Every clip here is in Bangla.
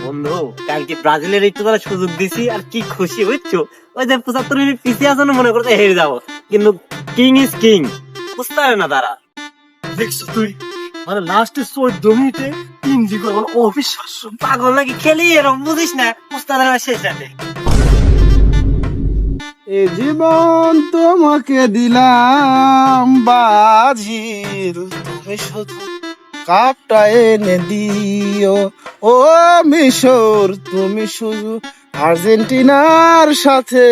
বন্ধু কালকে ব্রাজিলের একটু তারা সুযোগ দিছি আর কি খুশি বুঝছো। ওই যে 75 মিনিট পিছিয়ে আছে না, মনে করতে হেরে যাবো, কিন্তু কিং ইজ কিং, বুঝতে পারে না তারা। দেখছো তুই, মানে লাস্টে 14 মিনিটে 3 গোল, মানে অবিশ্বাস্য। পাগল নাকি খেলি এরকম, বুঝিস না, বুঝতে পারে না শেষ রাতে। এ জীবন তোমাকে দিলাম বাজির, তুমি শুধু কাপটা এনে দিও। ও মিশর, তুমি শুধু আর্জেন্টিনার সাথে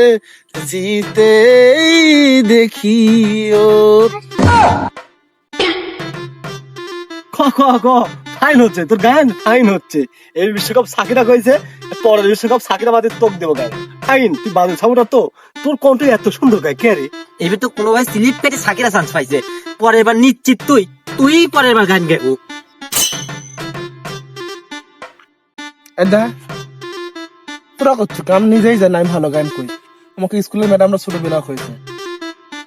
জিতেই দেখিও। ফাইন হচ্ছে তোর গান, ফাইন হচ্ছে। এই বিশ্বকাপ সাকিরা কইছে, পরের বিশ্বকাপ সাকিরা বাদে তোক দেবো গান। ফাইন, তুই বাদে সামুরা তো, তোর কণ্ঠ এত সুন্দর গায় কে রে? এবার তো কোনো ভাই স্লিপ কেটে সাকিরা চান্স পাইছে, পরের বার নিশ্চিত তুই তুই পরের বার গান গাইবো। এদা তোরা করছো, আমি নিজেই জানি আমি ভালো গান কই। আমাকে স্কুলের ম্যাডামরা ছোটবেলা হয়েছে,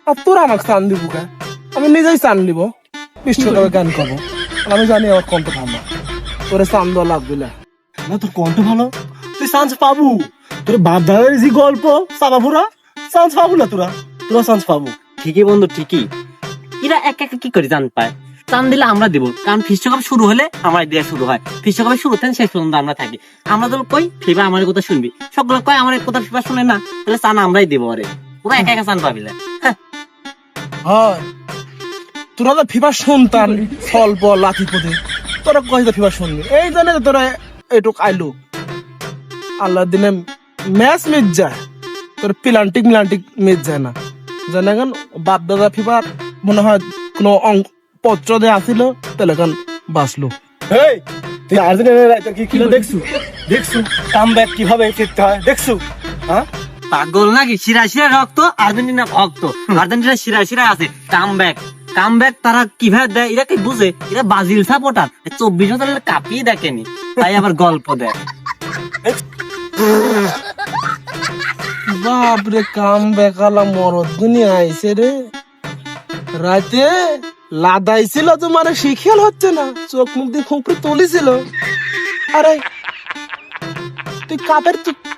আর তোরা আমাকে চান দিব কে? আমি নিজেই চান নিব, বিশ্বকাপে গান করবো। আমি জানি আমার কণ্ঠ ভালো, তোরে চান দেওয়া লাগবে না। তোর কণ্ঠ ভালো, তুই চান্স পাবো। তোর বাপ দাদার যে গল্প চাবাবুরা, চান্স পাবো না তোরা, তোরা চান্স পাবো। ঠিকই বন্ধু ঠিকই, এরা এক এক কি করে জান পায়? চান দিলে আমরা দিব, কারণ বিশ্বকাপ শুরু হলে আমার দেওয়া শুরু হয়। বিশ্বকাপের শুরু থেকে শেষ পর্যন্ত আমরা থাকি। আমরা তো কই ফিবা আমার কথা শুনবি, সবগুলো কয় আমার কথা ফিবা শুনে না, তাহলে চান আমরাই দেবো। আরে ওরা একা একা চান পাবিলে। হয় তোরা তো ফিফা শুনতাম স্বল্প লাঠি পদে, তোরা কই ফিফা শুনবি? এই জানে তোরা এটুক আইলু আল্লাহ দিনে ম্যাচ মিট যায়, তোর প্লান্টিক মিট যায় না। জানে গান বাপ দাদা ফিফা মনে হয় কোনো পত্র দিয়ে আসিল, তাহলে গান বাঁচলো। এই তুই আর্জেন্টিনার কি খেলা দেখছু কামব্যাক কিভাবে ফিরতে হয় দেখছু? হ্যাঁ পাগল নাকি? শিরা শিরা রক্ত, আর্জেন্টিনা ভক্ত, আর্জেন্টিনা শিরা শিরা আছে। কামব্যাক তারা কিভাবে দেয় এরা কি বুঝে? এরা ব্রাজিল সাপোর্টার, 24 বছরের কাপিয়ে দেখেনি, তাই আবার গল্প দেয়। বাপরে কামব্যাক আলা মরদ দুনিয়া আইছে রে। রাতে লাদাইছিল তোমার শিখিয়াল হচ্ছে না, চোখ মুখ দিয়ে খুঁপড়ে তুলিছিল। আরে তুই কাপের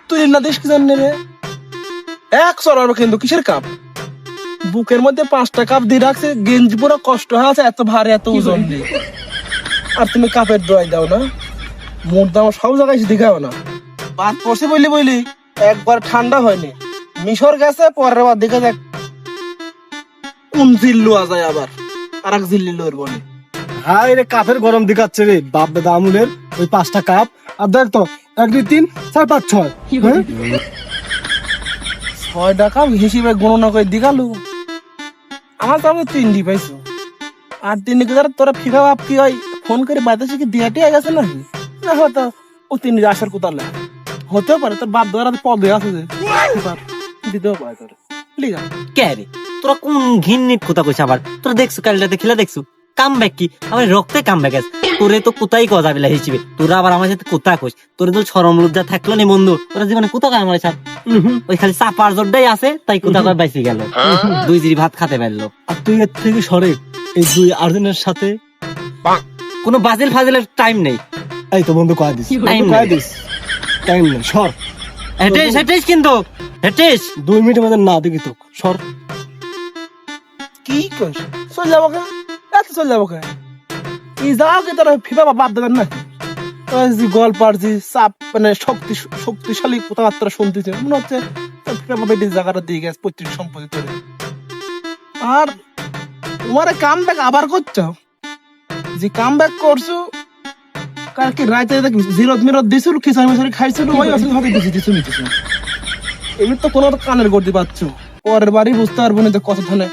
তুই না দেশ কি জানি রে? এক সরার কিন্তু কিসের কাপ? বুকের মধ্যে 5টা কাপ দিয়ে রাখছে, গেঞ্জি পুরো কষ্ট হয়ে আছে, এত ভারী এত ওজন দিয়ে। আর তুমি কাপের ড্রয় দাও না, মোট দাম সব জায়গায় দেখাও না। বাদ পড়ছে বললি একবার ঠান্ডা হয়নি, মিশর গেছে, পরের বার দেখে দেখ কোন জিল্লু আজায় আবার আর এক জিল্লি লোর বলে। হ্যাঁ রে কাপের গরম দেখাচ্ছে রে বাপ দাদা আমুলের ওই 5টা কাপ। আর দেখ তো 1 2 3 4 5 6, 6টা কাপ হিসেবে গণনা করে দিগালু। আমার তো আমি 3টি পাইছো, আর 3টি তোরা ফিফা বাপ কি হয় ফোন করে বাতাসে কি দিয়াটি গেছে নাকি? না হয়তো ও 3টি আসার কোথালে হতেও পারে, তোর বাপ দাদার পদে আছে যে দিতেও পারে তোর। ঠিক আছে কে রে তোরা কোন ঘিন্নির কথা কইছ? আবার তোরা দেখছো কাল রাতে খেলা দেখছো? কামব্যাক কি আমার রক্তে কামব্যাক আছে? তোরে তো কোথায় কথা বিলা হিসেবে, তোরা আবার আমার সাথে কোথা কইস? তোরে তো শরম লজ্জা থাকলো নি বন্ধু, তোরা জীবনে কোথা কয় আমার সাথে? ওই খালি চাপার জোরটাই আছে, তাই কোথা কয় বাইসি গেল, 2 জিরি ভাত খেতে পারলো। আর তুই এর থেকে সরে এই 2 আর্জেন্টিনার সাথে কোনো বাজিল ফাজিলের টাইম নেই। এই তো বন্ধু কয় দিস, টাইম নেই, সর। হেটেস কিন্তু হেটেস 2 মিনিটের মধ্যে না দেখি তো, সর। কি কস চল যাবো কে? এত চল যাবো কে? এই যাও কে তোরা ফিফা বাপ দেবেন নাকি? গল্প আর যে চাপ মানে শক্তিশালী কথাবার্তা শুনতেছে, মনে হচ্ছে ফিফা বাপ এই জায়গাটা দিয়ে গেছে পৈতৃক সম্পত্তি তোরে। আর তোমার কাম ব্যাক আবার করছো, যে কাম ব্যাক করছো কালকে রাতে দেখ জিরত মিরত দিছিল, খিসার মিসারি খাইছিল, ওই আসলে হাতে দিছি নিতেছ। এমনি তো কোনো কানের গর্দি পাচ্ছ, পরের বারই বুঝতে পারবো না যে কত ধনে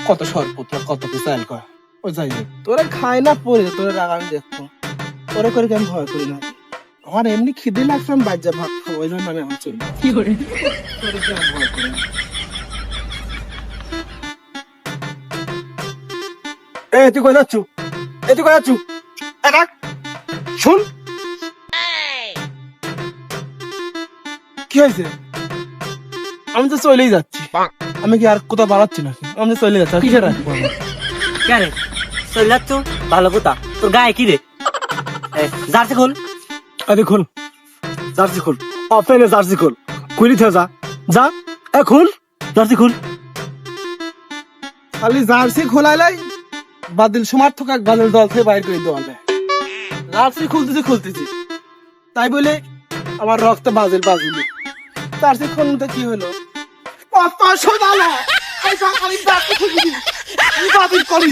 কত সরপত কত কি চাল কয়। ওই যাই হোক তোরা খাই না পরে তোরা রাগ আমি দেখবো, পরে করে আমি ভয় করি না। আমার এমনি খিদে লাগছে, আমি বাজ্যা ভাত খাবো, ওই জন্য আমি আমার চলি কি করে তোরে কি আমি ভয় করি না। এই তুই কই যাচ্ছু? এই তুই কই যাচ্ছু? শুন কি হয়েছে? আমি তো চলেই যাচ্ছি, আমি কি আর কোথাও বাড়াচ্ছি নাকি? আমি তো চলে যাচ্ছি, কিসের রাখবো? কে রে চল যাচ্ছ? ভালো কথা, তোর গায়ে কি রে? জার্সি খোল। আরে খোল জার্সি খোল অফেনে জার্সি খোল খুলি থা যা যা এখন জার্সি খোল খালি জার্সি খোলাইলাই বাতিল সমর্থক এক বাতিল দল থেকে বাইর করে দেওয়া জার্সি খুলতেছি তাই বলে আমার রক্ত বাজিল জার্সি খুলতে কি হলো বাতিল করি